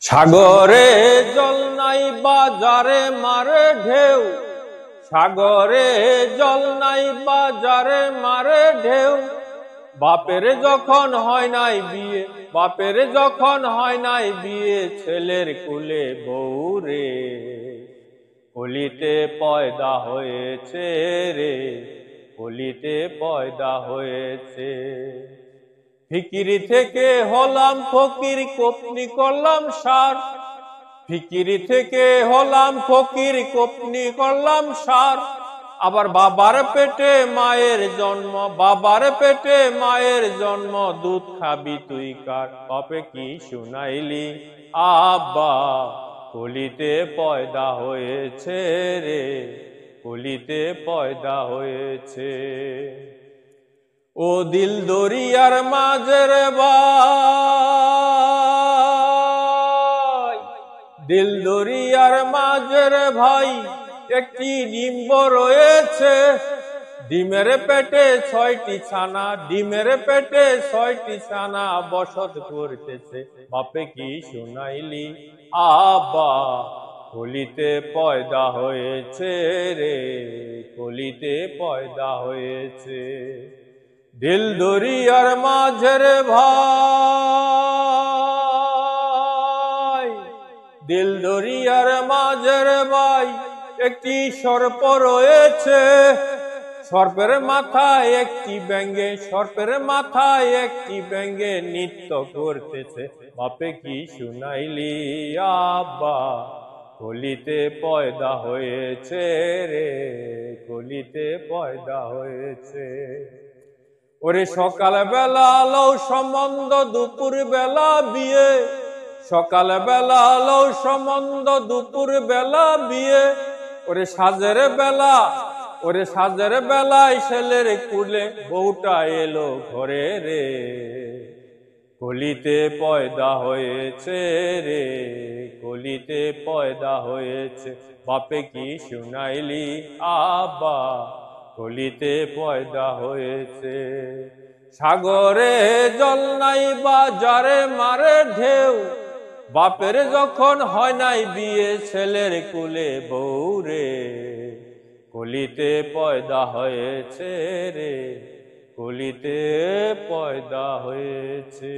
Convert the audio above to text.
সাগরে জল নাই বাজারে মারে ঢেউ, সাগরে জল নাই বাজারে মারে ঢেউ। বাপের যখন হয় নাই বিয়ে, বাপের যখন হয় নাই বিয়ে, ছেলের কুলে বউ রে, কলিতে পয়দা হয়েছে রে, কলিতে পয়দা হয়েছে। ফিকিরি থেকে হলাম ফকির, কোপনি করলাম সার। ফিকিরি থেকে হলাম ফকির, কোপনি করলাম সার। আবার বাবার পেটে মায়ের জন্ম, বাবার পেটে মায়ের জন্ম, দুধ খাবি তুই কার, বাপে কি শুনাইলি আব্বা, কলিতে পয়দা হয়েছে রে, কলিতে পয়দা হয়েছে। ও দিল দরিয়ার মাঝের ভাই, দিল দরিয়ার মাঝের ভাই, একটি ডিম্ব রয়েছে। ডিমের পেটে 6টি ছানা, ডিমের পেটে 6টি ছানা বসত করতেছে। বাপে কি শুনাইলি আব্বা, কলিতে পয়দা হয়েছে রে, কলিতে পয়দা হয়েছে। দিল দরিয়ার মাঝের ভাই, দিল দরিয়ার মাঝের ভাই, একটি সর্প রয়েছে। সর্পের মাথায় একটি ব্যাঙে, সর্পের মাথায় একটি ব্যাঙে নৃত্য করতেছে। বাপে কি শুনাইলি আব্বা, কলিতে পয়দা হয়েছে রে, কলিতে পয়দা হয়েছে। ওরে সকাল বেলা আলো সম্বন্ধ, দুপুর বেলা বিয়ে। সকাল বেলা আলো সম্বন্ধ, দুপুর বেলা বিয়ে। ওরে সাজের বেলা, ওরে সাজের বেলায় ছেলের কুলে বউটা এলো ঘরে রে, কলিতে পয়দা হয়েছে রে, কলিতে পয়দা হয়েছে। বাপে কি শুনাইলি আব্বা, কলিতে পয়দা হয়েছে। সাগরে জল নাই বাজারে মারে ঢেউ, বাপের যখন হয় নাই বিয়ে, ছেলের কুলে বউ রে, কলিতে পয়দা হয়েছে রে, কলিতে পয়দা হয়েছে।